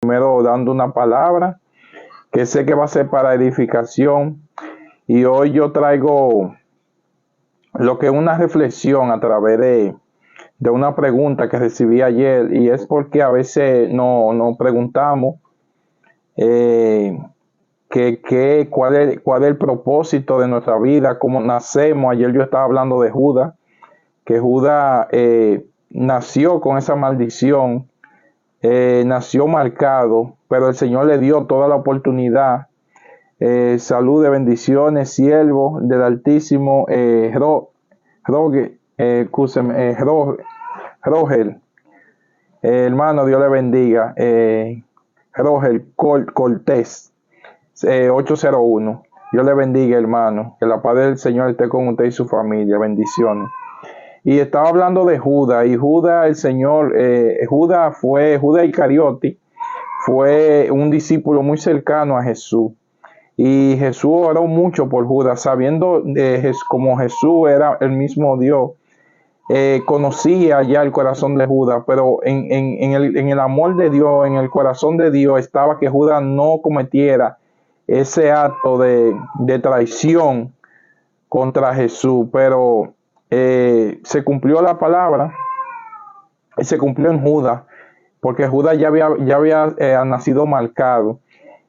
Primero dando una palabra que sé que va a ser para edificación, y hoy yo traigo lo que es una reflexión a través de una pregunta que recibí ayer, y es porque a veces nos preguntamos cuál es el propósito de nuestra vida, cómo nacemos. Ayer yo estaba hablando de Judas, que Judas nació con esa maldición, nació marcado, pero el Señor le dio toda la oportunidad. Salud, de bendiciones, siervo del Altísimo, Rogel, hermano, Dios le bendiga. Rogel Cortés, 801. Dios le bendiga, hermano. Que la paz del Señor esté con usted y su familia. Bendiciones. Y estaba hablando de Judas, y Judas, el Señor, Judas Iscariote, fue un discípulo muy cercano a Jesús. Y Jesús oró mucho por Judas, sabiendo como Jesús era el mismo Dios. Conocía ya el corazón de Judas, pero en el amor de Dios, en el corazón de Dios, estaba que Judas no cometiera ese acto de traición contra Jesús. Pero se cumplió la palabra y se cumplió en Judas, porque Judas ya había nacido marcado.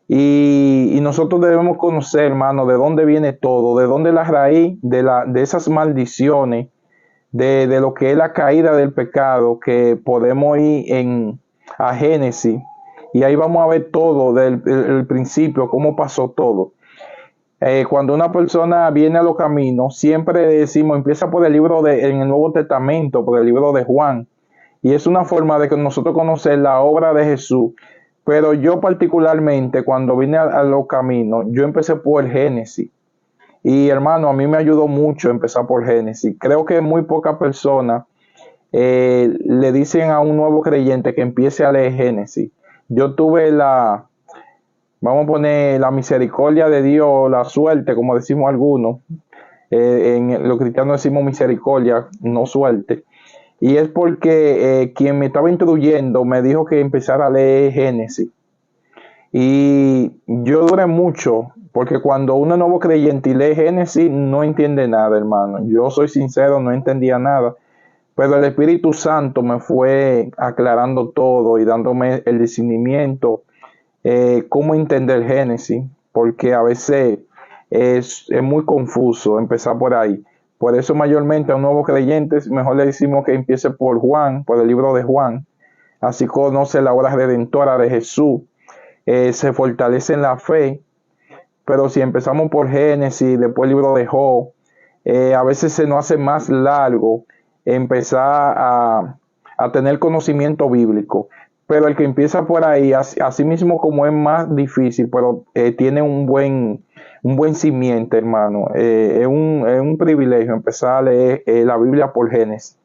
Y nosotros debemos conocer, hermano, de dónde viene todo, de dónde la raíz de esas maldiciones, de lo que es la caída del pecado, que podemos ir a Génesis, y ahí vamos a ver todo el principio, cómo pasó todo. Cuando una persona viene a los caminos, siempre decimos, empieza por el libro en el Nuevo Testamento, por el libro de Juan, y es una forma de que nosotros conocer la obra de Jesús. Pero yo particularmente, cuando vine a los caminos, yo empecé por Génesis. Y hermano, a mí me ayudó mucho empezar por Génesis. Creo que muy pocas personas le dicen a un nuevo creyente que empiece a leer Génesis. Yo tuve vamos a poner la misericordia de Dios, la suerte, como decimos algunos. En los cristianos decimos misericordia, no suerte. Y es porque quien me estaba instruyendo me dijo que empezara a leer Génesis. Y yo duré mucho, porque cuando uno es nuevo creyente y lee Génesis, no entiende nada, hermano. Yo soy sincero, no entendía nada. Pero el Espíritu Santo me fue aclarando todo y dándome el discernimiento, cómo entender Génesis, porque a veces es muy confuso empezar por ahí. Por eso mayormente a un nuevo creyente mejor le decimos que empiece por Juan, por el libro de Juan. Así conoce la obra redentora de Jesús, se fortalece en la fe. Pero si empezamos por Génesis, después el libro de Job, a veces se nos hace más largo empezar a tener conocimiento bíblico. Pero el que empieza por ahí, así mismo como es más difícil, pero tiene un buen cimiento, hermano. Es un privilegio empezar a leer la Biblia por Génesis.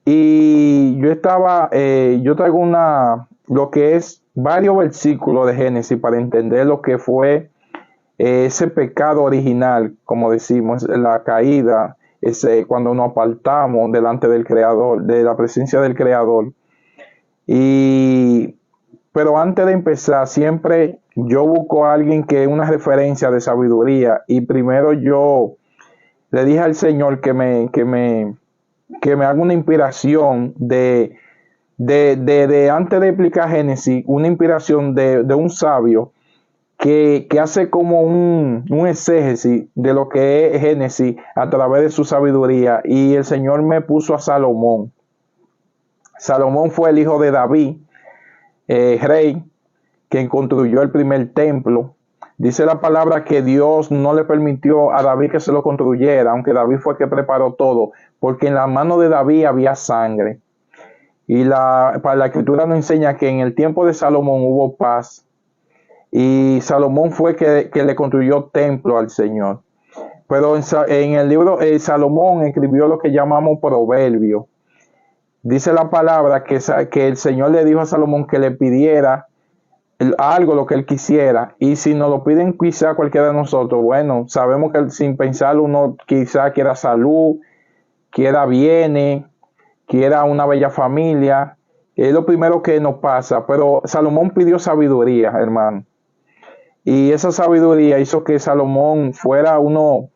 Y yo traigo lo que es varios versículos de Génesis para entender lo que fue ese pecado original, como decimos, la caída, cuando nos apartamos delante del Creador, de la presencia del Creador. Pero antes de empezar, siempre yo busco a alguien que es una referencia de sabiduría, y primero yo le dije al Señor que me haga una inspiración de antes de explicar Génesis, una inspiración de un sabio que hace como un exégesis de lo que es Génesis a través de su sabiduría. Y el Señor me puso a Salomón. Salomón fue el hijo de David, rey, quien construyó el primer templo. Dice la palabra que Dios no le permitió a David que se lo construyera, aunque David fue el que preparó todo, porque en la mano de David había sangre. Y para la escritura nos enseña que en el tiempo de Salomón hubo paz, y Salomón fue que le construyó templo al Señor. Pero en el libro Salomón escribió lo que llamamos proverbio. Dice la palabra que el Señor le dijo a Salomón que le pidiera algo, lo que él quisiera, y si nos lo piden quizá cualquiera de nosotros, bueno, sabemos que sin pensarlo uno quizá quiera salud, quiera bienes, quiera una bella familia, Es lo primero que nos pasa, pero Salomón pidió sabiduría, hermano. Y esa sabiduría hizo que Salomón fuera uno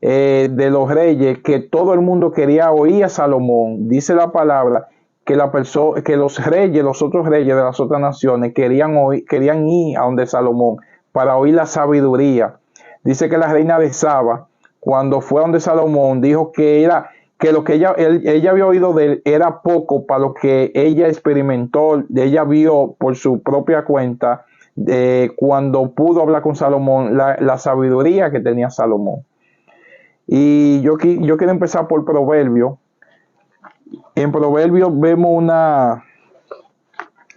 de los reyes que todo el mundo quería oír a Salomón. Dice la palabra que los reyes, los otros reyes de las otras naciones querían ir a donde Salomón para oír la sabiduría. Dice que la reina de Saba, cuando fue a donde Salomón, dijo que lo que ella había oído de él era poco para lo que ella experimentó, ella vio por su propia cuenta, cuando pudo hablar con Salomón, la sabiduría que tenía Salomón. Y yo quiero empezar por Proverbio. En Proverbio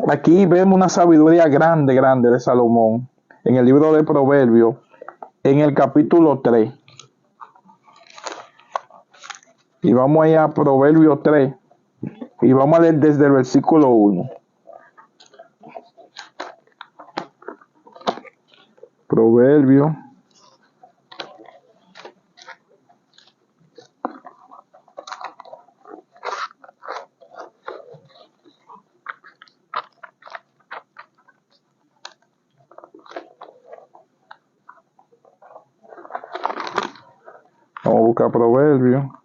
aquí vemos una sabiduría grande de Salomón. En el libro de Proverbios, en el capítulo 3. Y vamos a ir a Proverbio 3. Y vamos a leer desde el versículo 1. Proverbio. Vamos a buscar Proverbio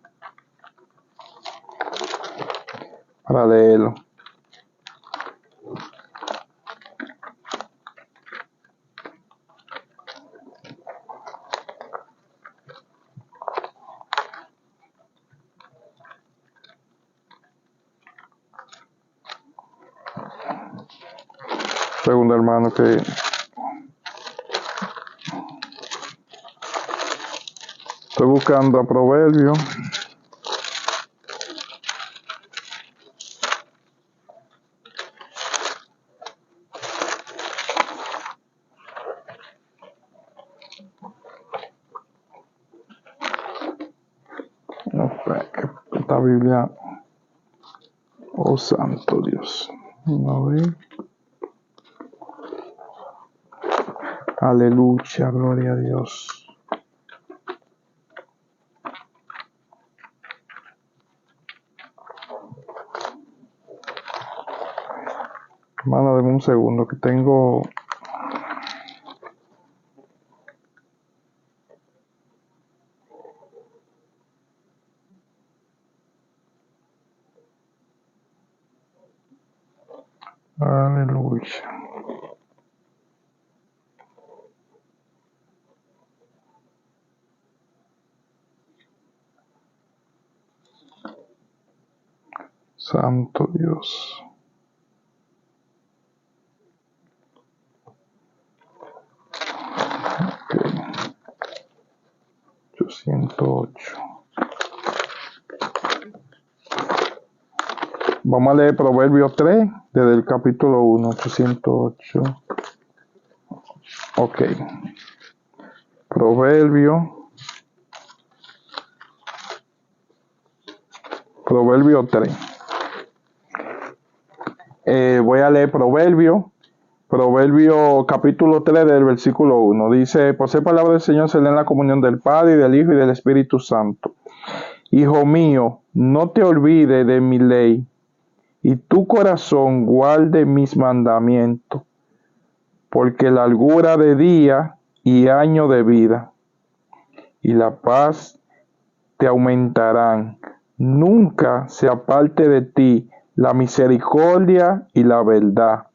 para leerlo. Segundo, hermano, que estoy buscando a Proverbio. Esta Biblia, oh santo Dios. A ver. Aleluya, gloria a Dios. Hermano, deme un segundo que tengo. Aleluya. Santo Dios. Okay. 808. Vamos a leer Proverbios 3 desde el capítulo 1, 808. Ok. Proverbio 3. Voy a leer Proverbio capítulo 3 del versículo 1. Dice: por ser palabra del Señor se lee en la comunión del Padre y del Hijo y del Espíritu Santo. Hijo mío, no te olvides de mi ley, y tu corazón guarde mis mandamientos, porque largura de día y año de vida, y la paz te aumentarán. Nunca se aparte de ti la misericordia y la verdad.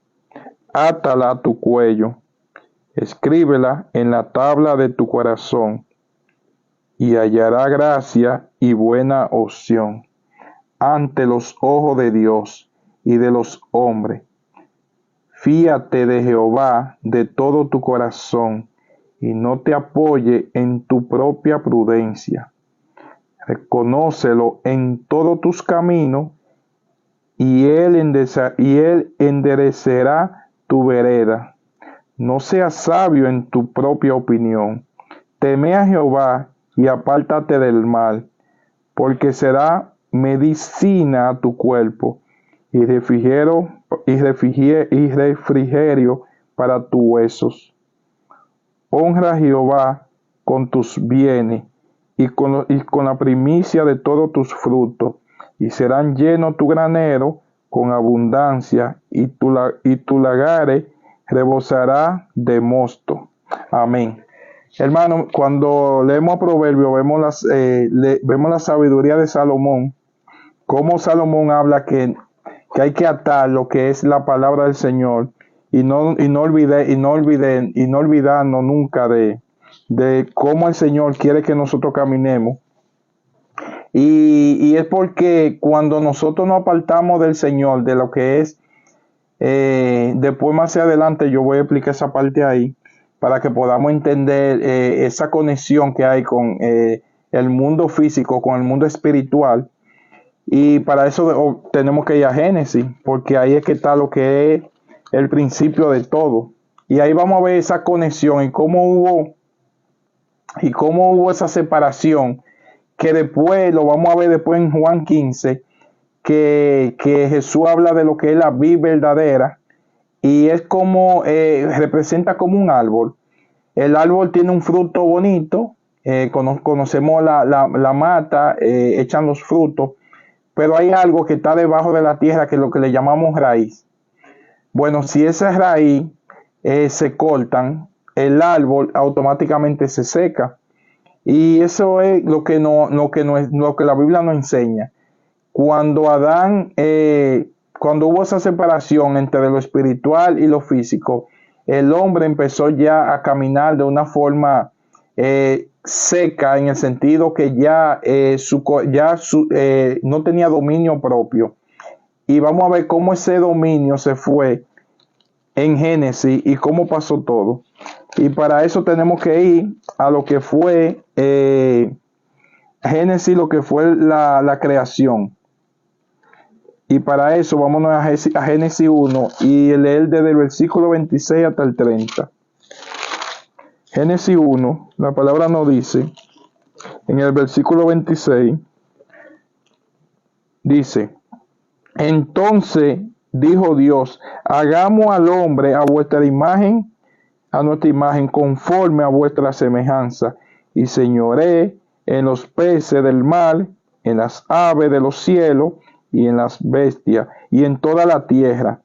Átala a tu cuello, escríbela en la tabla de tu corazón, y hallará gracia y buena opción ante los ojos de Dios y de los hombres. Fíate de Jehová de todo tu corazón, y no te apoye en tu propia prudencia. Reconócelo en todos tus caminos, y él enderecerá tu vereda. No seas sabio en tu propia opinión. Teme a Jehová y apártate del mal, porque será medicina a tu cuerpo y refrigerio para tus huesos. Honra a Jehová con tus bienes y con la primicia de todos tus frutos, y serán llenos tu granero con abundancia, y tu lagares rebosará de mosto. Amén. Hermano, cuando leemos Proverbios, vemos la sabiduría de Salomón, cómo Salomón habla que hay que atar lo que es la palabra del Señor y no olvidarnos nunca de cómo el Señor quiere que nosotros caminemos. Y es porque cuando nosotros nos apartamos del Señor, de lo que es, después más adelante yo voy a explicar esa parte ahí, para que podamos entender esa conexión que hay con el mundo físico, con el mundo espiritual. Y para eso tenemos que ir a Génesis, porque ahí es que está lo que es el principio de todo. Y ahí vamos a ver esa conexión y cómo hubo esa separación, que después lo vamos a ver después en Juan 15, que Jesús habla de lo que es la vid verdadera, y es como, representa como un árbol. El árbol tiene un fruto bonito, conocemos la mata, echan los frutos, pero hay algo que está debajo de la tierra, que es lo que le llamamos raíz. Bueno, si esa raíz se cortan, el árbol automáticamente se seca. Y eso es lo que la Biblia nos enseña. Cuando cuando hubo esa separación entre lo espiritual y lo físico, el hombre empezó ya a caminar de una forma seca, en el sentido que no tenía dominio propio. Y vamos a ver cómo ese dominio se fue en Génesis y cómo pasó todo. Y para eso tenemos que ir a lo que fue Génesis, lo que fue la creación. Y para eso vámonos a Génesis 1 y leer desde el versículo 26 hasta el 30. Génesis 1, la palabra nos dice, en el versículo 26, dice: entonces dijo Dios, hagamos al hombre a nuestra imagen, conforme a vuestra semejanza, y señoree en los peces del mar, en las aves de los cielos, y en las bestias, y en toda la tierra,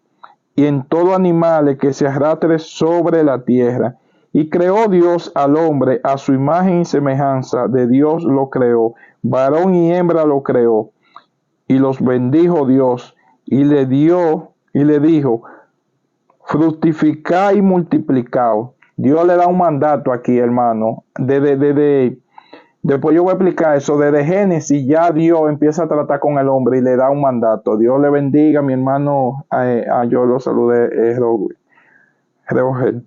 y en todo animal que se arrastre sobre la tierra. Y creó Dios al hombre a su imagen y semejanza, de Dios lo creó, varón y hembra lo creó. Y los bendijo Dios, y le dijo, fructificad y multiplicaos. Dios le da un mandato aquí, hermano. Después yo voy a explicar eso. Desde Génesis ya Dios empieza a tratar con el hombre y le da un mandato. Dios le bendiga, mi hermano. Yo lo saludé, Rogel.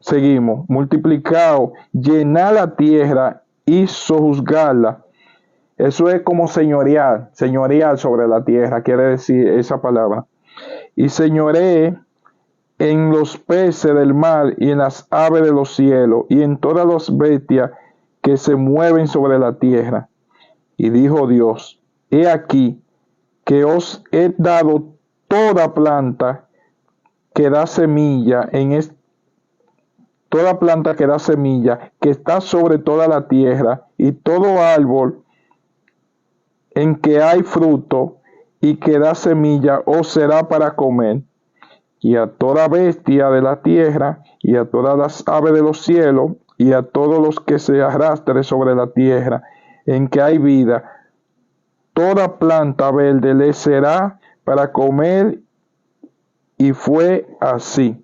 Seguimos. Multiplicaos, llenad la tierra y sojuzgarla. Eso es como señorial sobre la tierra, quiere decir esa palabra. Y señoree en los peces del mar y en las aves de los cielos y en todas las bestias que se mueven sobre la tierra. Y dijo Dios, he aquí que os he dado toda planta que da semilla toda planta que da semilla, que está sobre toda la tierra, y todo árbol en que hay fruto y que da semilla os será para comer. Y a toda bestia de la tierra, y a todas las aves de los cielos, y a todos los que se arrastren sobre la tierra, en que hay vida, toda planta verde le será para comer. Y fue así.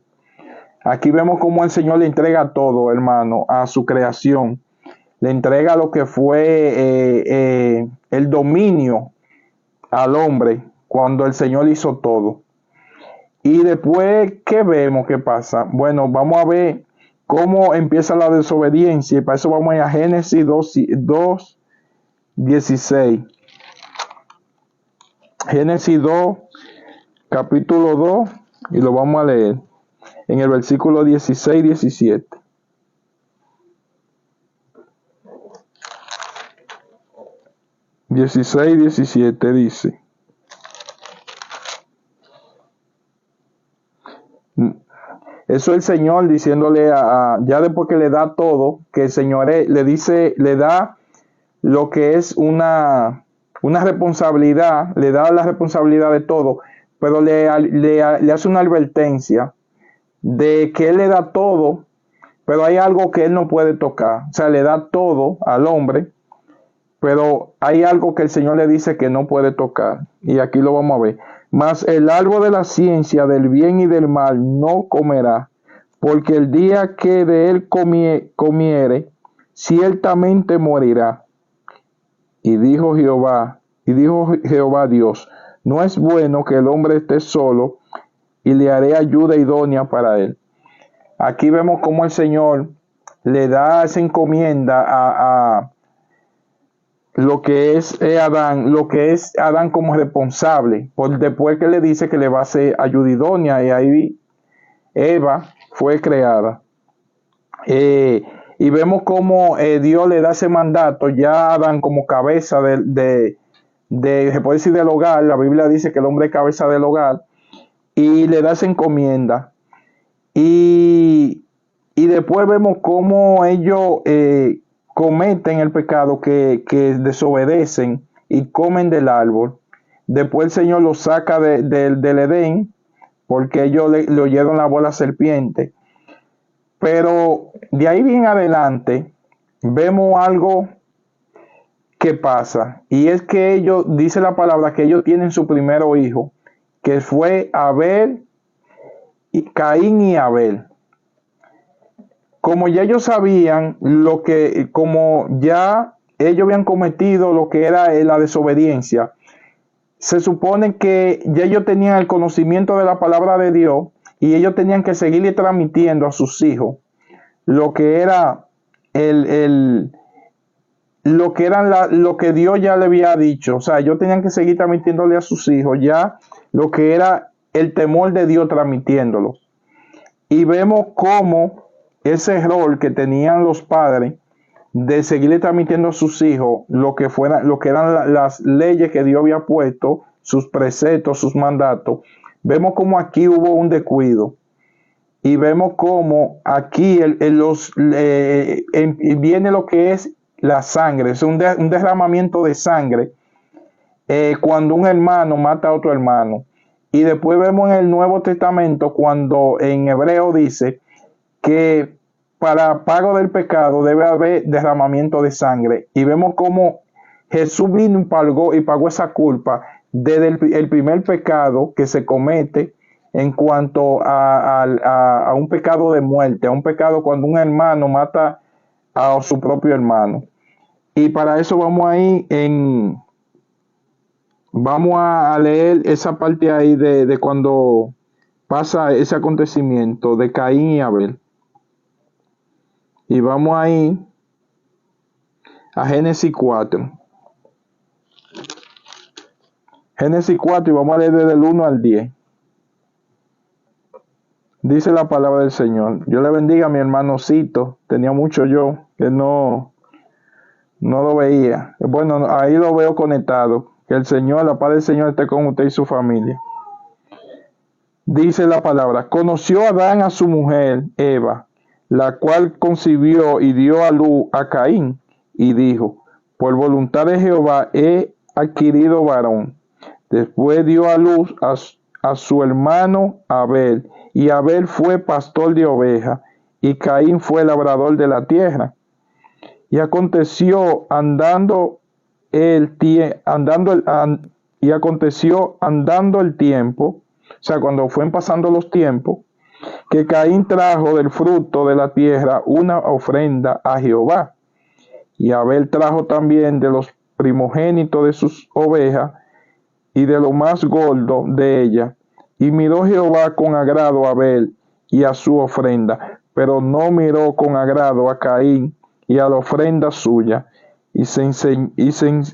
Aquí vemos cómo el Señor le entrega todo, hermano, a su creación. Le entrega lo que fue el dominio al hombre cuando el Señor hizo todo. Y después, ¿qué vemos? ¿Qué pasa? Bueno, vamos a ver cómo empieza la desobediencia. Y para eso vamos a ir a Génesis 2:16. Génesis 2, capítulo 2, y lo vamos a leer en el versículo 16-17. Dice: eso es el Señor diciéndole ya después que le da todo, que el Señor le da lo que es una una responsabilidad, le da la responsabilidad de todo, pero le hace una advertencia de que él le da todo, pero hay algo que él no puede tocar. O sea, le da todo al hombre, pero hay algo que el Señor le dice que no puede tocar. Y aquí lo vamos a ver. Mas el árbol de la ciencia del bien y del mal no comerá, porque el día que de él comiere, ciertamente morirá. Y dijo Jehová Dios, no es bueno que el hombre esté solo, y le haré ayuda idónea para él. Aquí vemos cómo el Señor le da esa encomienda a lo que es Adán como responsable, después que le dice que le va a hacer ayuda idónea, y ahí Eva fue creada. Y vemos cómo Dios le da ese mandato ya a Adán como cabeza se puede decir del hogar. La Biblia dice que el hombre es cabeza del hogar, y le da esa encomienda. Y después vemos cómo ellos cometen el pecado, que desobedecen y comen del árbol. Después el Señor los saca del Edén, porque ellos le oyeron la voz de la serpiente. Pero de ahí bien adelante vemos algo que pasa, y es que ellos, dice la palabra, que ellos tienen su primero hijo, que fue Caín y Abel. Como ya ellos sabían como ya ellos habían cometido lo que era la desobediencia, se supone que ya ellos tenían el conocimiento de la palabra de Dios, y ellos tenían que seguirle transmitiendo a sus hijos lo que era lo que Dios ya le había dicho. O sea, ellos tenían que seguir transmitiéndole a sus hijos ya lo que era el temor de Dios, transmitiéndolo. Y vemos cómo ese rol que tenían los padres de seguirle transmitiendo a sus hijos lo que eran las leyes que Dios había puesto, sus preceptos, sus mandatos, vemos como aquí hubo un descuido. Y vemos cómo aquí viene lo que es la sangre, es un derramamiento de sangre cuando un hermano mata a otro hermano. Y después vemos en el Nuevo Testamento cuando en Hebreo dice que para pago del pecado debe haber derramamiento de sangre. Y vemos cómo Jesús vino y pagó esa culpa desde el primer pecado que se comete en cuanto a un pecado de muerte, a un pecado cuando un hermano mata a su propio hermano. Y para eso vamos a leer esa parte ahí de cuando pasa ese acontecimiento de Caín y Abel. Y vamos ahí a Génesis 4. Génesis 4, y vamos a leer desde el 1 al 10. Dice la palabra del Señor. Dios le bendiga a mi hermanocito. Tenía mucho yo que no lo veía. Bueno, ahí lo veo conectado. Que el Señor, la paz del Señor esté con usted y su familia. Dice la palabra: conoció Adán a su mujer Eva, la cual concibió y dio a luz a Caín, y dijo: por voluntad de Jehová he adquirido varón. Después dio a luz a su hermano Abel, y Abel fue pastor de ovejas, y Caín fue labrador de la tierra. Y aconteció andando el tiempo, o sea, cuando fueron pasando los tiempos, que Caín trajo del fruto de la tierra una ofrenda a Jehová. Y Abel trajo también de los primogénitos de sus ovejas y de lo más gordo de ellas. Y miró Jehová con agrado a Abel y a su ofrenda, pero no miró con agrado a Caín y a la ofrenda suya. Y se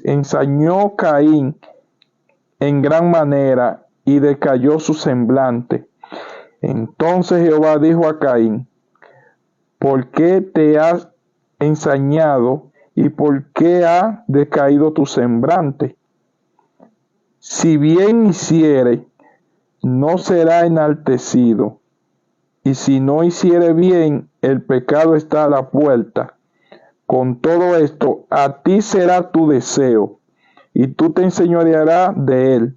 ensañó Caín en gran manera, y decayó su semblante. Entonces Jehová dijo a Caín: ¿por qué te has ensañado y por qué ha decaído tu semblante? Si bien hiciere, no será enaltecido, y si no hiciere bien, el pecado está a la puerta. Con todo esto, a ti será tu deseo, y tú te enseñorearás de él.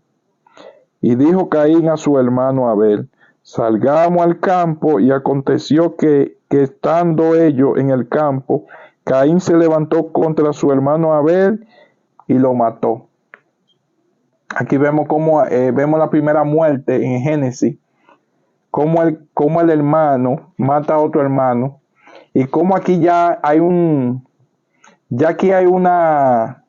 Y dijo Caín a su hermano Abel: salgamos al campo. Y aconteció que estando ellos en el campo, Caín se levantó contra su hermano Abel y lo mató. Aquí vemos vemos la primera muerte en Génesis, cómo el hermano mata a otro hermano, y cómo aquí ya aquí hay una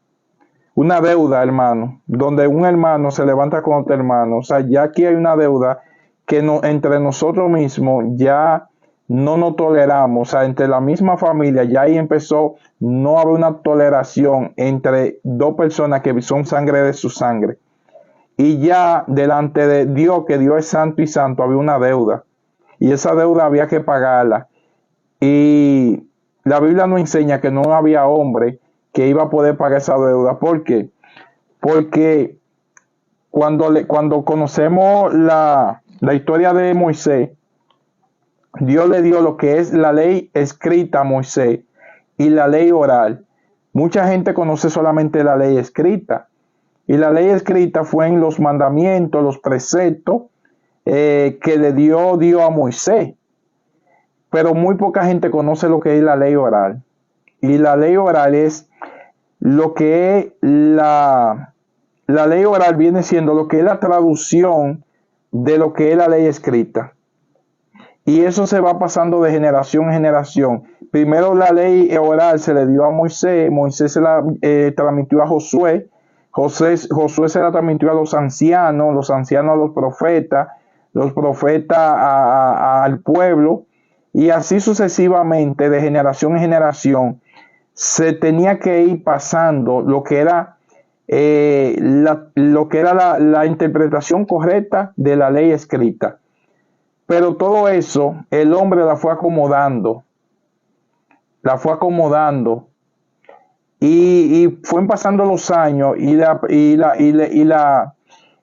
deuda, hermano, donde un hermano se levanta con otro hermano. O sea, ya aquí hay una deuda que entre nosotros mismos ya no nos toleramos. O sea, entre la misma familia ya ahí empezó no a haber una toleración entre dos personas que son sangre de su sangre. Y ya delante de Dios, que Dios es santo y santo, había una deuda. Y esa deuda había que pagarla. Y la Biblia nos enseña que no había hombre que iba a poder pagar esa deuda. ¿Por qué? Porque cuando conocemos la historia de Moisés, Dios le dio lo que es la ley escrita a Moisés y la ley oral. Mucha gente conoce solamente la ley escrita. Y la ley escrita fue en los mandamientos, los preceptos que le dio Dios a Moisés. Pero muy poca gente conoce lo que es la ley oral. Y la ley oral es lo que es la ley oral, viene siendo lo que es la traducción de lo que es la ley escrita. Y eso se va pasando de generación en generación. Primero la ley oral se le dio a Moisés, Moisés se la transmitió a Josué, Josué se la transmitió a los ancianos a los profetas al pueblo, y así sucesivamente, de generación en generación, se tenía que ir pasando lo que era la interpretación correcta de la ley escrita. Pero todo eso, el hombre la fue acomodando, y fueron pasando los años, y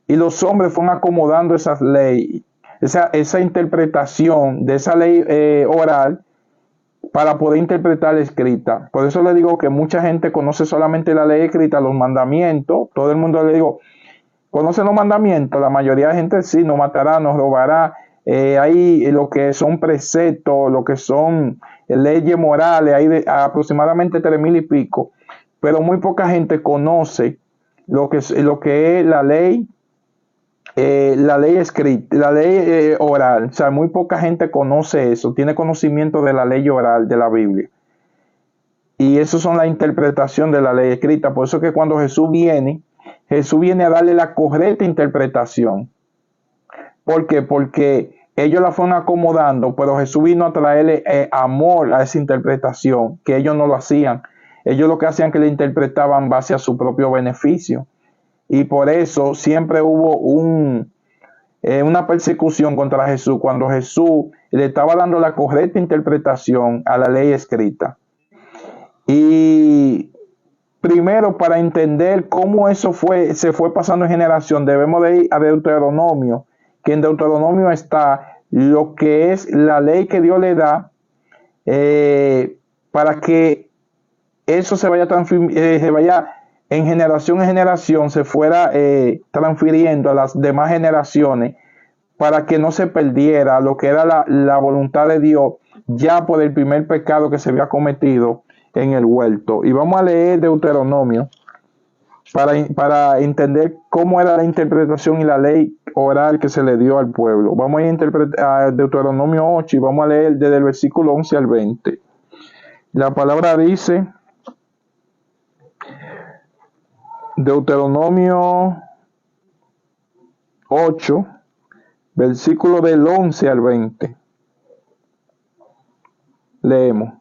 los hombres fueron acomodando esas leyes, esa interpretación de esa ley oral para poder interpretar la escrita. Por eso le digo que mucha gente conoce solamente la ley escrita, los mandamientos. Todo el mundo le digo, conoce los mandamientos. La mayoría de gente sí: no matará, no robará. Hay lo que son preceptos, lo que son leyes morales, hay aproximadamente 3,000 y pico. Pero muy poca gente conoce lo que es la ley escrita, la ley oral. O sea, muy poca gente conoce eso, tiene conocimiento de la ley oral de la Biblia. Y eso son la interpretación de la ley escrita. Por eso que cuando Jesús viene a darle la correcta interpretación. ¿Por qué? Porque ellos la fueron acomodando, pero Jesús vino a traerle amor a esa interpretación, que ellos no lo hacían. Ellos lo que hacían que le interpretaban base a su propio beneficio. Y por eso siempre hubo una persecución contra Jesús cuando Jesús le estaba dando la correcta interpretación a la ley escrita. Y primero, para entender cómo eso se fue pasando en generación, debemos de ir a Deuteronomio, que en Deuteronomio está lo que es la ley que Dios le da para que eso se vaya en generación se fuera transfiriendo a las demás generaciones, para que no se perdiera lo que era la voluntad de Dios ya por el primer pecado que se había cometido en el huerto. Y vamos a leer Deuteronomio para entender cómo era la interpretación y la ley oral que se le dio al pueblo. Vamos a interpretar a Deuteronomio 8 y vamos a leer desde el versículo 11 al 20. La palabra dice, Deuteronomio 8, versículo del 11 al 20. Leemos.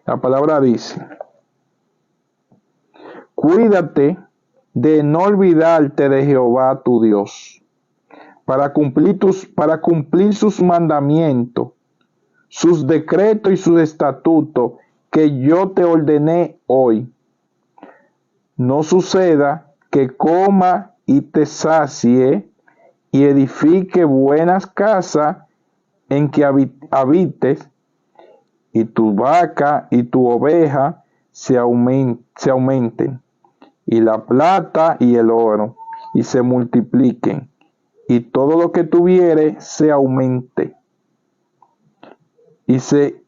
La palabra dice: cuídate de no olvidarte de Jehová tu Dios, para cumplir sus mandamientos, sus decretos y sus estatutos que yo te ordené hoy. No suceda que coma y te sacie y edifique buenas casas en que habites, y tu vaca y tu oveja se aumenten, y la plata y el oro, y se multipliquen, y todo lo que tuviere se aumente, y se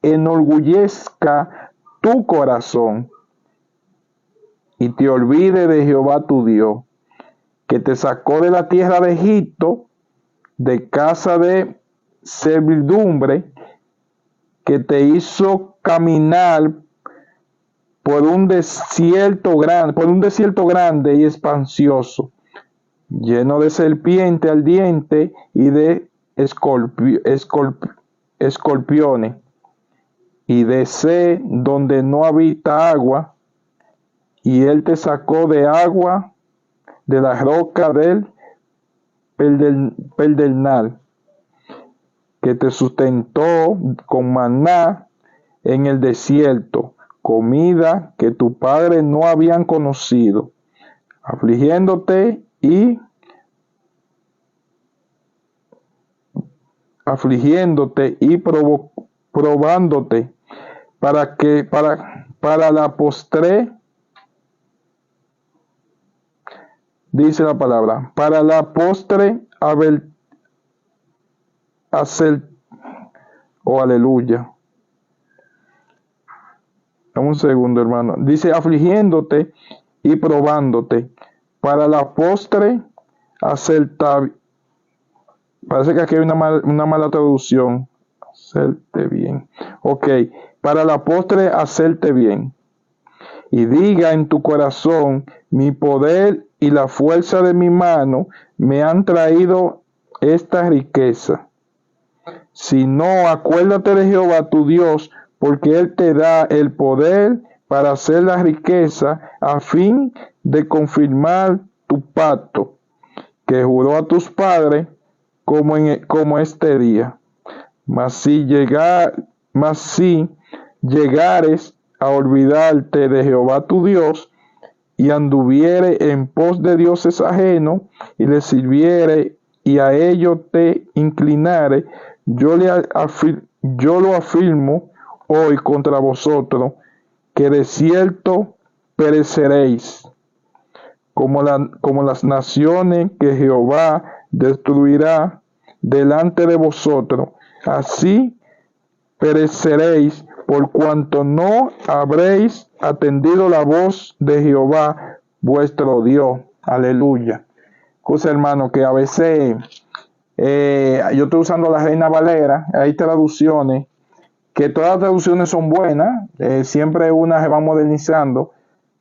enorgullezca tu corazón, y te olvide de Jehová tu Dios, que te sacó de la tierra de Egipto, de casa de servidumbre, que te hizo caminar por un desierto grande y espacioso, lleno de serpiente ardiente y de escorpiones, y de sed donde no habita agua, y él te sacó de agua de la roca del pedernal, que te sustentó con maná en el desierto, comida que tu padre no habían conocido, afligiéndote y probándote, para la postre, dice la palabra, para la postre aleluya. Dame un segundo, hermano. Dice afligiéndote y probándote, para la postre hacerte. Parece que aquí hay una mala traducción. Hacerte bien. Ok, para la postre hacerte bien. Y diga en tu corazón, mi poder y la fuerza de mi mano me han traído esta riqueza. Si no, acuérdate de Jehová tu Dios, porque Él te da el poder para hacer la riqueza, a fin de confirmar tu pacto, que juró a tus padres, como este día. Mas si llegares a olvidarte de Jehová tu Dios, y anduviere en pos de dioses ajenos, y le sirviere, y a ellos te inclinare, yo lo afirmo hoy contra vosotros, que de cierto pereceréis, como las naciones que Jehová destruirá delante de vosotros. Así pereceréis, por cuanto no habréis atendido la voz de Jehová vuestro Dios. Aleluya. Cosa, hermano, que a veces yo estoy usando la Reina Valera. Hay traducciones que todas las traducciones son buenas, siempre una se va modernizando,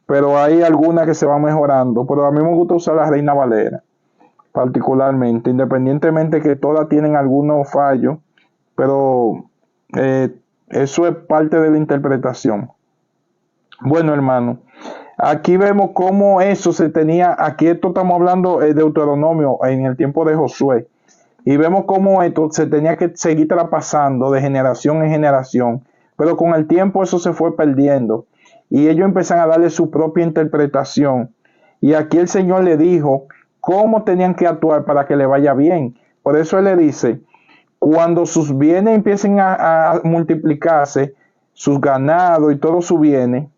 pero hay algunas que se van mejorando. Pero a mí me gusta usar la Reina Valera particularmente, independientemente que todas tienen algunos fallos, pero eso es parte de la interpretación. Bueno, hermano, aquí vemos cómo eso se tenía, aquí esto estamos hablando de Deuteronomio en el tiempo de Josué, y vemos cómo esto se tenía que seguir traspasando de generación en generación, pero con el tiempo eso se fue perdiendo, y ellos empezaron a darle su propia interpretación, y aquí el Señor le dijo cómo tenían que actuar para que le vaya bien. Por eso Él le dice, cuando sus bienes empiecen a multiplicarse, sus ganados y todos sus bienes,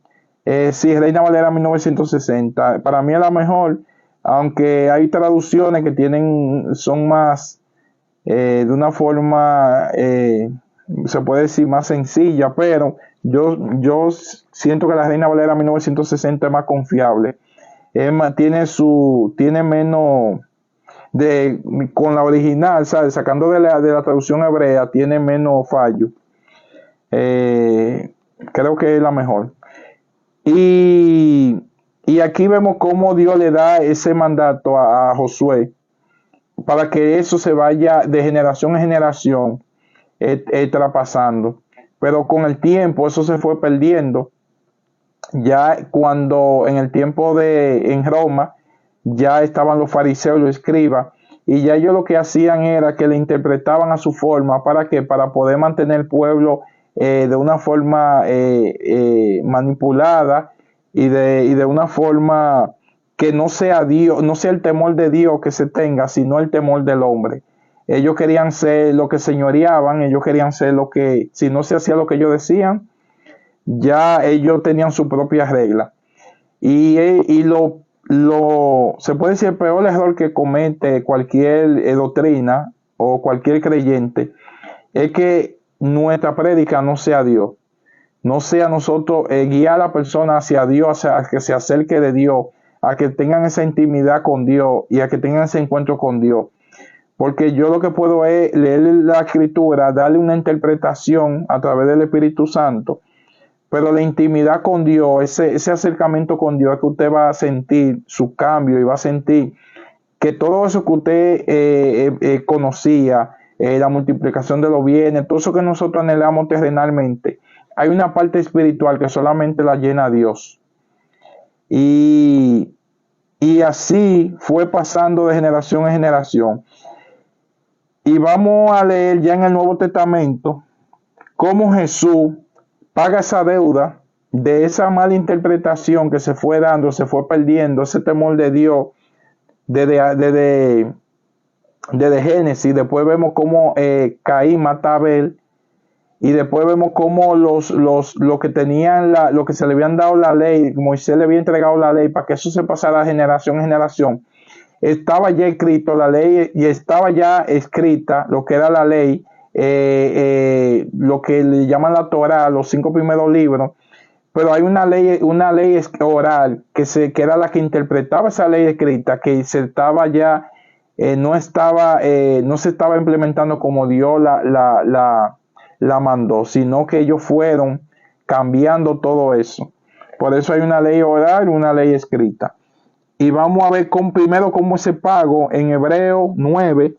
sí, Reina Valera 1960, para mí es la mejor, aunque hay traducciones que son más, de una forma, se puede decir más sencilla, pero yo siento que la Reina Valera 1960 es más confiable. Tiene menos con la original, ¿sabes? Sacando de la traducción hebrea, tiene menos fallo. Creo que es la mejor. Y aquí vemos cómo Dios le da ese mandato a Josué para que eso se vaya de generación en generación traspasando. Pero con el tiempo eso se fue perdiendo. Ya cuando en el tiempo en Roma ya estaban los fariseos y los escribas, y ya ellos lo que hacían era que le interpretaban a su forma. ¿Para qué? Para poder mantener el pueblo de una forma manipulada y de una forma que no sea Dios, no sea el temor de Dios que se tenga, sino el temor del hombre. Ellos querían ser lo que señoreaban, ellos querían ser lo que, si no se hacía lo que ellos decían, ya ellos tenían su propia regla. Y se puede decir, el peor error que comete cualquier doctrina o cualquier creyente es que nuestra prédica no sea Dios, no sea nosotros guiar a la persona hacia Dios, a que se acerque de Dios, a que tengan esa intimidad con Dios y a que tengan ese encuentro con Dios. Porque yo lo que puedo es leer la escritura, darle una interpretación a través del Espíritu Santo, pero la intimidad con Dios, ese acercamiento con Dios, es que usted va a sentir su cambio y va a sentir que todo eso que usted conocía, la multiplicación de los bienes, todo eso que nosotros anhelamos terrenalmente, hay una parte espiritual que solamente la llena Dios. Y así fue pasando de generación en generación. Y vamos a leer ya en el Nuevo Testamento cómo Jesús paga esa deuda de esa mala interpretación que se fue dando, se fue perdiendo, ese temor de Dios desde Génesis. Después vemos cómo Caín mata a Abel, y después vemos cómo los que tenían lo que se le habían dado la ley, Moisés le había entregado la ley para que eso se pasara de generación en generación. Estaba ya escrito la ley y estaba ya escrita lo que era la ley, lo que le llaman la Torá, los 5 primeros libros, pero hay una ley oral que era la que interpretaba esa ley escrita, que se estaba ya, no se estaba implementando como Dios la mandó, sino que ellos fueron cambiando todo eso. Por eso hay una ley oral y una ley escrita. Y vamos a ver primero cómo ese pago en Hebreos 9,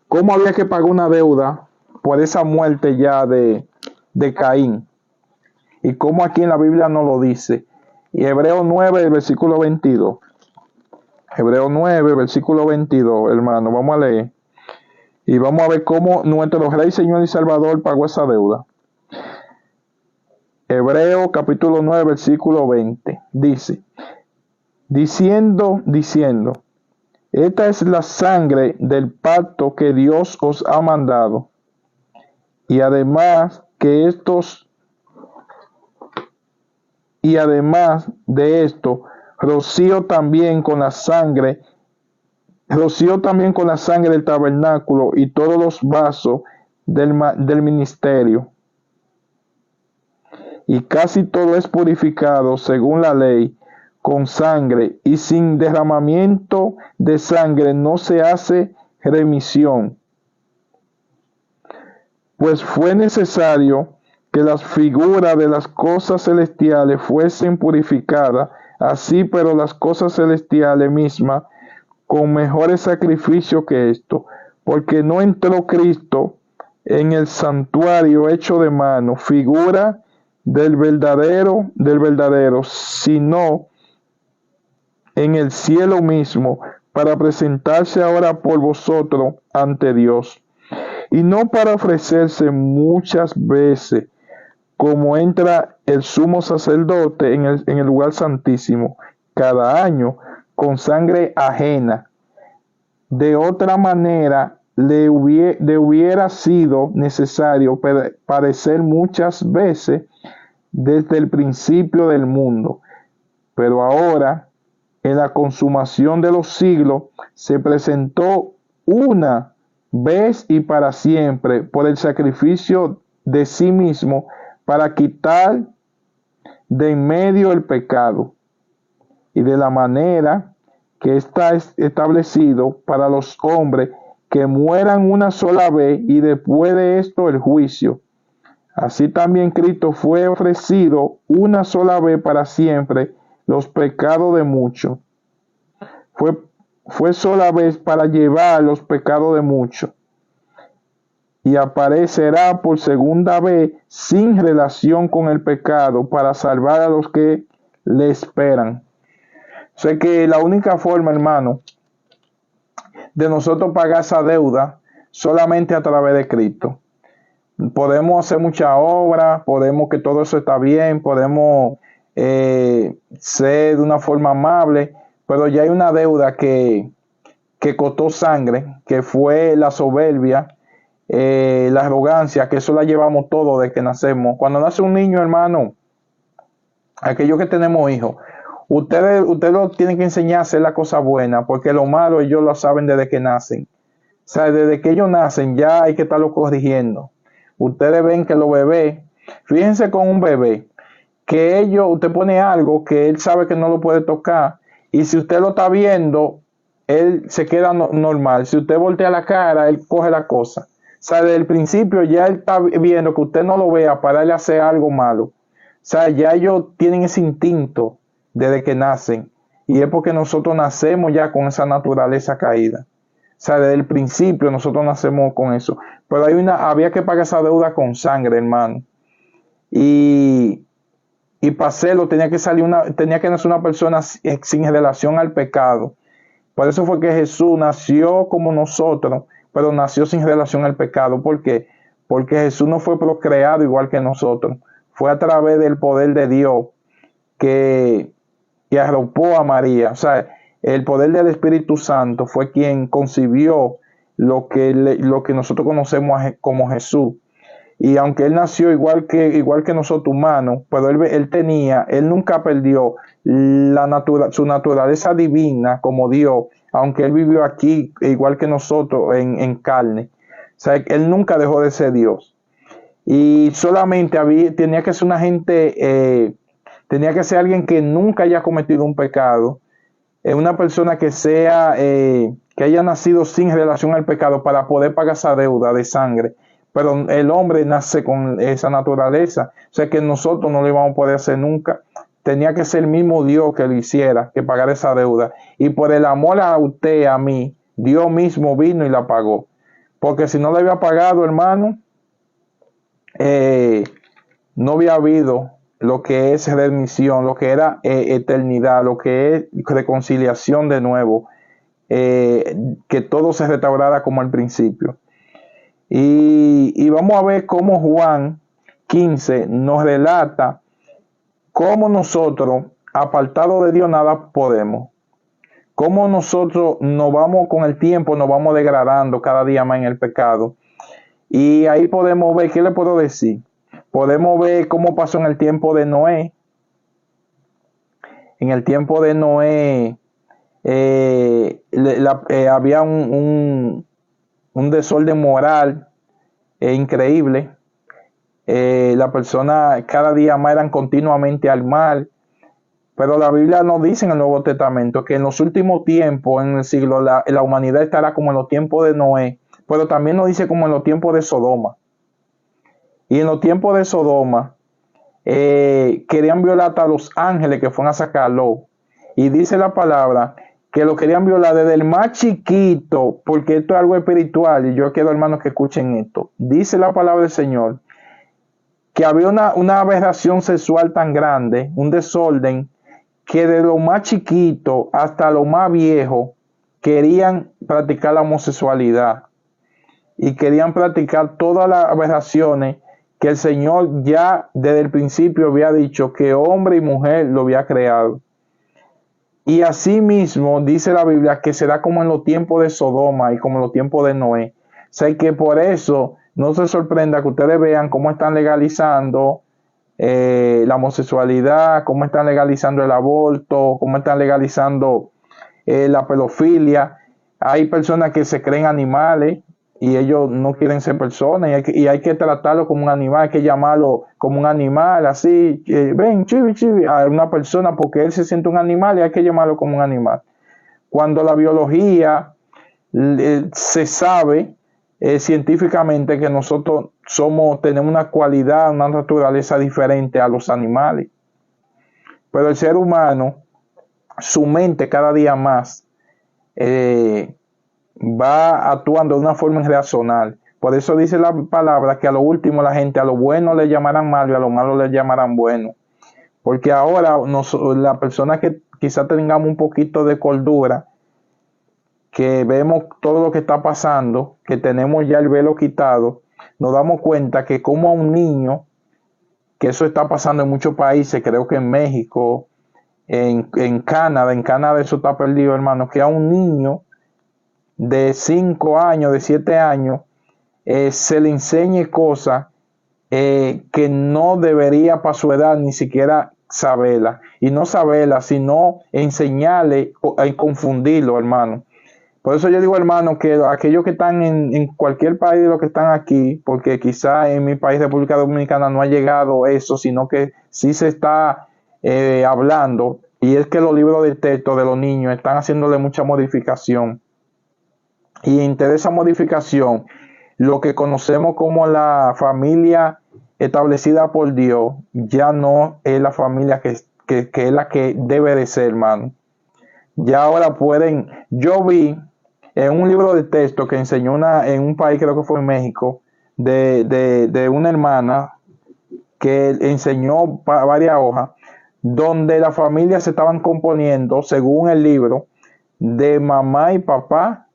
cómo había que pagar una deuda por esa muerte ya de Caín. Y cómo aquí en la Biblia no lo dice. Y Hebreos 9, versículo 22. Hebreos 9, versículo 22, hermano, vamos a leer. Y vamos a ver cómo nuestro Rey, Señor y Salvador pagó esa deuda. Hebreos capítulo 9, versículo 20. Dice, diciendo, esta es la sangre del pacto que Dios os ha mandado. Y además de esto, roció también con la sangre del tabernáculo y todos los vasos del ministerio. Y casi todo es purificado según la ley con sangre, y sin derramamiento de sangre no se hace remisión. Pues fue necesario que las figuras de las cosas celestiales fuesen purificadas, así pero las cosas celestiales mismas con mejores sacrificios que esto, porque no entró Cristo en el santuario hecho de mano, figura del verdadero, sino en el cielo mismo, para presentarse ahora por vosotros ante Dios, y no para ofrecerse muchas veces, como entra el sumo sacerdote en el lugar santísimo cada año con sangre ajena. De otra manera le hubiera sido necesario padecer muchas veces desde el principio del mundo. Pero ahora, en la consumación de los siglos, se presentó una vez y para siempre por el sacrificio de sí mismo para quitar de en medio el pecado, y de la manera que está establecido para los hombres que mueran una sola vez y después de esto el juicio. Así también Cristo fue ofrecido una sola vez para siempre los pecados de muchos. Fue sola vez para llevar los pecados de muchos. Y aparecerá por segunda vez sin relación con el pecado para salvar a los que le esperan. Sé que la única forma, hermano, de nosotros pagar esa deuda solamente a través de Cristo. Podemos hacer mucha obra, podemos que todo eso está bien, podemos ser de una forma amable, pero ya hay una deuda que costó sangre, que fue la soberbia, la arrogancia, que eso la llevamos todo desde que nacemos. Cuando nace un niño, hermano, aquellos que tenemos hijos, ustedes lo tienen que enseñar a hacer la cosa buena, porque lo malo ellos lo saben desde que nacen. O sea, desde que ellos nacen ya hay que estarlo corrigiendo. Ustedes ven que los bebés, fíjense con un bebé, que usted pone algo que él sabe que no lo puede tocar, y si usted lo está viendo, él se queda normal. Si usted voltea la cara, él coge la cosa. O sea, desde el principio ya él está viendo que usted no lo vea para darle a hacer algo malo. O sea, ya ellos tienen ese instinto desde que nacen. Y es porque nosotros nacemos ya con esa naturaleza caída. O sea, desde el principio nosotros nacemos con eso. Pero había que pagar esa deuda con sangre, hermano. Y para hacerlo tenía que nacer una persona sin relación al pecado. Por eso fue que Jesús nació como nosotros, pero nació sin relación al pecado. ¿Por qué? Porque Jesús no fue procreado igual que nosotros. Fue a través del poder de Dios que arropó a María. O sea, el poder del Espíritu Santo fue quien concibió lo que nosotros conocemos como Jesús. Y aunque él nació igual que nosotros humanos, pero él nunca perdió su naturaleza divina como Dios, aunque él vivió aquí igual que nosotros en carne. O sea, él nunca dejó de ser Dios. Y solamente tenía que ser tenía que ser alguien que nunca haya cometido un pecado, una persona que haya nacido sin relación al pecado para poder pagar esa deuda de sangre. Pero el hombre nace con esa naturaleza, o sea que nosotros no lo íbamos a poder hacer nunca. Tenía que ser el mismo Dios que lo hiciera, que pagara esa deuda. Y por el amor a usted, a mí, Dios mismo vino y la pagó. Porque si no la había pagado, hermano, no había habido lo que es remisión, lo que era eternidad, lo que es reconciliación de nuevo, que todo se restaurara como al principio. Y vamos a ver cómo Juan 15 nos relata cómo nosotros, apartados de Dios, nada podemos. Cómo nosotros con el tiempo, nos vamos degradando cada día más en el pecado. Y ahí podemos ver, ¿qué le puedo decir? Podemos ver cómo pasó en el tiempo de Noé. En el tiempo de Noé había un desorden moral increíble. Las personas cada día más eran continuamente al mal. Pero la Biblia nos dice en el Nuevo Testamento que en los últimos tiempos, en el siglo, la humanidad estará como en los tiempos de Noé. Pero también nos dice como en los tiempos de Sodoma. Y en los tiempos de Sodoma querían violar a los ángeles que fueron a sacarlo. Y dice la palabra que lo querían violar desde el más chiquito, porque esto es algo espiritual, y yo quiero, hermanos, que escuchen esto. Dice la palabra del Señor que había una aberración sexual tan grande, un desorden, que de lo más chiquito hasta lo más viejo querían practicar la homosexualidad y querían practicar todas las aberraciones que el Señor ya desde el principio había dicho que hombre y mujer lo había creado. Y así mismo dice la Biblia que será como en los tiempos de Sodoma y como en los tiempos de Noé. O sea que por eso no se sorprenda que ustedes vean cómo están legalizando la homosexualidad, cómo están legalizando el aborto, cómo están legalizando la pedofilia. Hay personas que se creen animales y ellos no quieren ser personas y hay que tratarlo como un animal, hay que llamarlo como un animal, así, ven, chibi, chibi, a una persona porque él se siente un animal y hay que llamarlo como un animal. Cuando la biología se sabe científicamente que nosotros tenemos una cualidad, una naturaleza diferente a los animales. Pero el ser humano, su mente cada día más va actuando de una forma irracional. Por eso dice la palabra que a lo último la gente a lo bueno le llamarán malo y a lo malo le llamarán bueno. Porque ahora la persona que quizá tengamos un poquito de cordura, que vemos todo lo que está pasando, que tenemos ya el velo quitado, nos damos cuenta que como a un niño, que eso está pasando en muchos países, creo que en México, en Canadá eso está perdido, hermano, que a un niño de 5 años, de 7 años, se le enseñe cosas que no debería para su edad ni siquiera saberla. Y no saberla, sino enseñarle y confundirlo, hermano. Por eso yo digo, hermano, que aquellos que están en cualquier país de los que están aquí, porque quizá en mi país, República Dominicana, no ha llegado eso, sino que sí se está hablando, y es que los libros de texto de los niños están haciéndole mucha modificación. Y entre esa modificación, lo que conocemos como la familia establecida por Dios, ya no es la familia que es la que debe de ser, hermano. Ya ahora pueden, yo vi en un libro de texto que enseñó en un país, creo que fue en México, de una hermana que enseñó varias hojas, donde las familias se estaban componiendo, según el libro, de mamá y papá,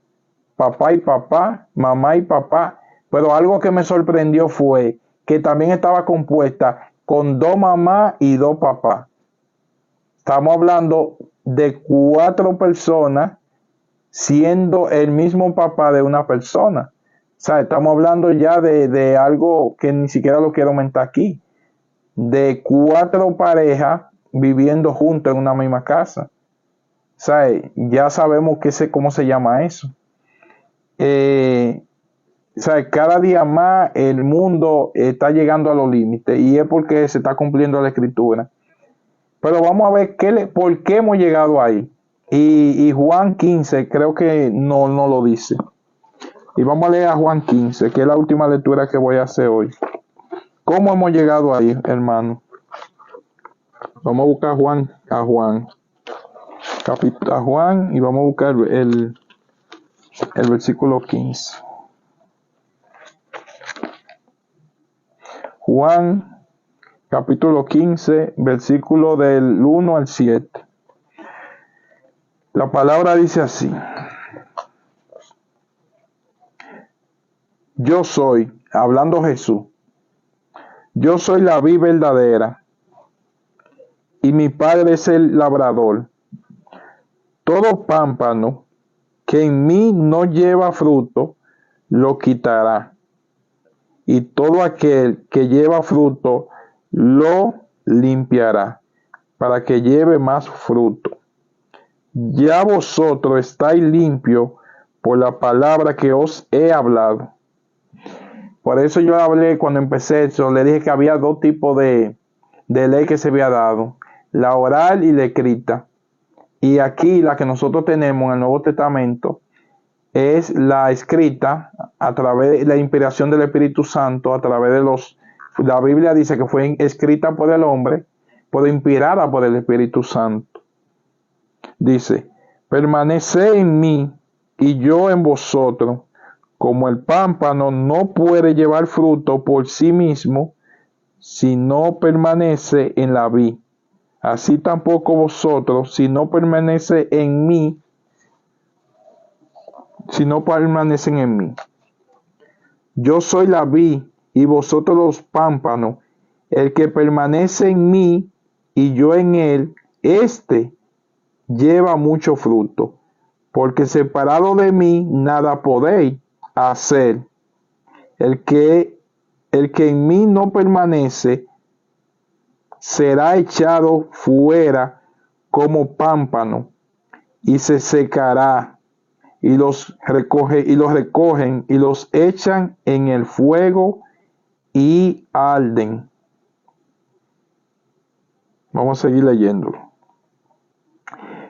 papá y papá, mamá y papá. Pero algo que me sorprendió fue que también estaba compuesta con 2 mamás y 2 papás. Estamos hablando de 4 personas siendo el mismo papá de una persona. O sea, estamos hablando ya de algo que ni siquiera lo quiero aumentar aquí. De 4 parejas viviendo juntos en una misma casa. O sea, ya sabemos cómo se llama eso. O sea, cada día más el mundo está llegando a los límites y es porque se está cumpliendo la escritura. Pero vamos a ver por qué hemos llegado ahí. Y Juan 15 creo que no lo dice. Y vamos a leer a Juan 15, que es la última lectura que voy a hacer hoy. ¿Cómo hemos llegado ahí, hermano? Vamos a buscar a Juan, y vamos a buscar el versículo 15. Juan capítulo 15, versículo del 1 al 7. La palabra dice así: Yo soy, hablando Jesús, yo soy la vid verdadera, y mi Padre es el labrador. Todo pámpano que en mí no lleva fruto, lo quitará. Y todo aquel que lleva fruto, lo limpiará, para que lleve más fruto. Ya vosotros estáis limpios por la palabra que os he hablado. Por eso yo hablé cuando empecé eso, le dije que había 2 tipos de ley que se había dado, la oral y la escrita. Y aquí la que nosotros tenemos en el Nuevo Testamento es la escrita a través de la inspiración del Espíritu Santo, a través de la Biblia dice que fue escrita por el hombre, pero inspirada por el Espíritu Santo. Dice: permaneced en mí y yo en vosotros, como el pámpano no puede llevar fruto por sí mismo si no permanece en la vid, así tampoco vosotros si no permanecen en mí, si no permanecen en mí. Yo soy la vid y vosotros los pámpanos. El que permanece en mí y yo en él, éste lleva mucho fruto, porque separado de mí nada podéis hacer. El que en mí no permanece será echado fuera como pámpano y se secará, y los recogen y los echan en el fuego y arden. Vamos a seguir leyéndolo.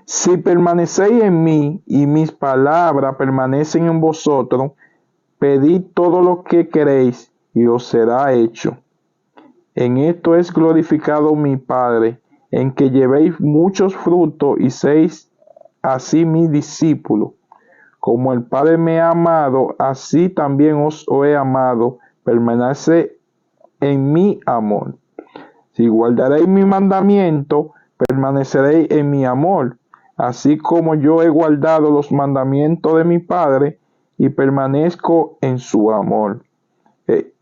Si permanecéis en mí y mis palabras permanecen en vosotros, pedid todo lo que queréis y os será hecho. En esto es glorificado mi Padre, en que llevéis muchos frutos y seáis así mis discípulos. Como el Padre me ha amado, así también os he amado. Permanece en mi amor. Si guardaréis mi mandamiento, permaneceréis en mi amor, así como yo he guardado los mandamientos de mi Padre y permanezco en su amor.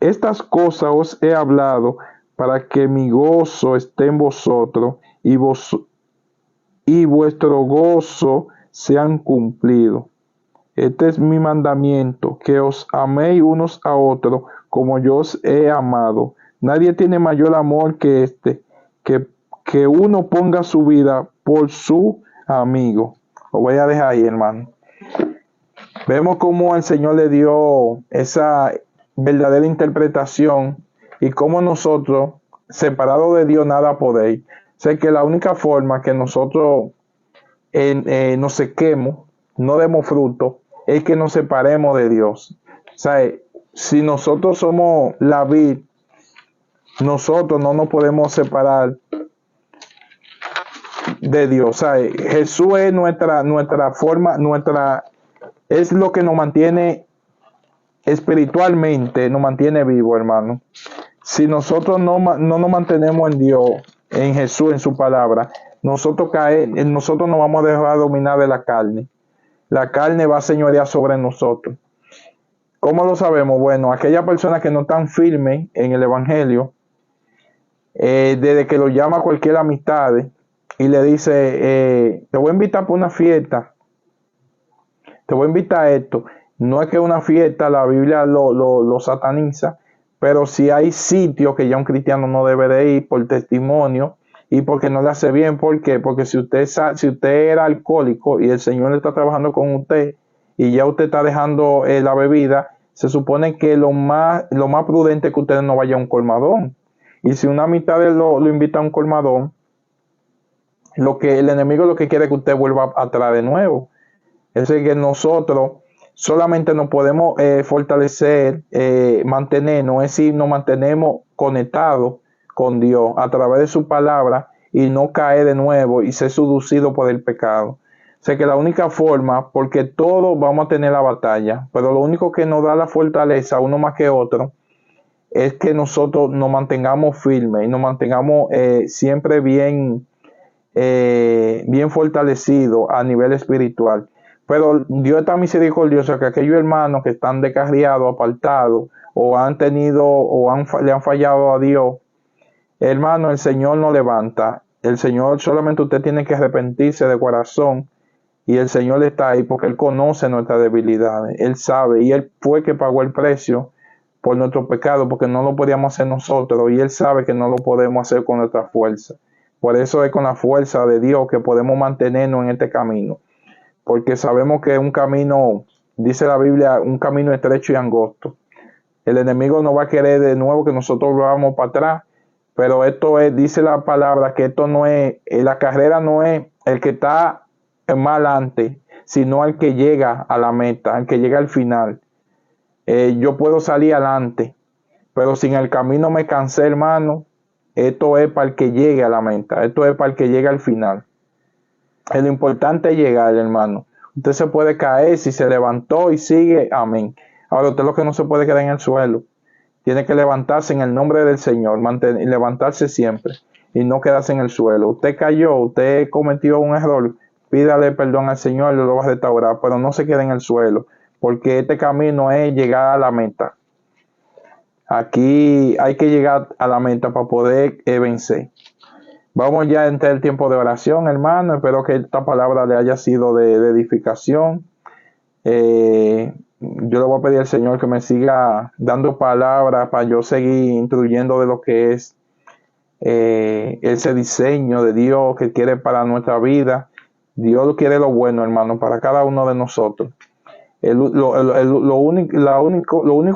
Estas cosas os he hablado para que mi gozo esté en vosotros y vuestro gozo sean cumplidos. Este es mi mandamiento, que os améis unos a otros como yo os he amado. Nadie tiene mayor amor que este, que uno ponga su vida por su amigo. Lo voy a dejar ahí, hermano. Vemos cómo el Señor le dio esa verdadera interpretación y cómo nosotros, separados de Dios, nada podéis. Sé que la única forma que nosotros nos sequemos, no demos fruto, es que nos separemos de Dios. O sea, si nosotros somos la vid, nosotros no nos podemos separar de Dios. O sea, Jesús es nuestra forma, es lo que nos mantiene espiritualmente, nos mantiene vivo, hermano. Si nosotros no nos mantenemos en Dios, en Jesús, en su palabra, nosotros nos vamos a dejar dominar de la carne. La carne va a señorear sobre nosotros. ¿Cómo lo sabemos? Bueno, aquellas personas que no están firmes en el Evangelio, desde que lo llama cualquier amistad y le dice, te voy a invitar por una fiesta, te voy a invitar a esto. No es que una fiesta la Biblia lo sataniza, pero si hay sitios que ya un cristiano no debe de ir por testimonio y porque no le hace bien. ¿Por qué? Porque si usted era alcohólico y el Señor está trabajando con usted y ya usted está dejando la bebida, se supone que lo más prudente es que usted no vaya a un colmadón. Y si una amistad lo invita a un colmadón, el enemigo lo que quiere es que usted vuelva atrás de nuevo. Es decir, que nosotros solamente nos podemos fortalecer, mantenernos, es decir, nos mantenemos conectados con Dios a través de su palabra y no caer de nuevo y ser seducido por el pecado. O sea que la única forma, porque todos vamos a tener la batalla, pero lo único que nos da la fortaleza, uno más que otro, es que nosotros nos mantengamos firmes y nos mantengamos siempre bien fortalecidos a nivel espiritual. Pero Dios está misericordioso que aquellos hermanos que están descarriados, apartados, o le han fallado a Dios, hermano, el Señor no levanta. El Señor, solamente usted tiene que arrepentirse de corazón y el Señor está ahí porque Él conoce nuestras debilidades. Él sabe y Él fue que pagó el precio por nuestro pecado porque no lo podíamos hacer nosotros y Él sabe que no lo podemos hacer con nuestra fuerza. Por eso es con la fuerza de Dios que podemos mantenernos en este camino. Porque sabemos que es un camino, dice la Biblia, un camino estrecho y angosto. El enemigo no va a querer de nuevo que nosotros volvamos para atrás, pero esto es, dice la palabra, que esto no es, la carrera no es el que está más adelante, sino el que llega a la meta, el que llega al final. Yo puedo salir adelante, pero si en el camino me cansé, hermano, esto es para el que llegue a la meta, esto es para el que llegue al final. Lo importante es llegar, hermano. Usted se puede caer si se levantó y sigue, amén. Ahora usted lo que no se puede quedar en el suelo. Tiene que levantarse en el nombre del Señor, levantarse siempre y no quedarse en el suelo. Usted cayó, usted cometió un error, pídale perdón al Señor y lo va a restaurar, pero no se quede en el suelo, porque este camino es llegar a la meta. Aquí hay que llegar a la meta para poder vencer. Vamos ya a entrar el tiempo de oración, hermano. Espero que esta palabra le haya sido de edificación. Yo le voy a pedir al Señor que me siga dando palabras para yo seguir instruyendo de lo que es ese diseño de Dios que quiere para nuestra vida. Dios quiere lo bueno, hermano, para cada uno de nosotros. Lo único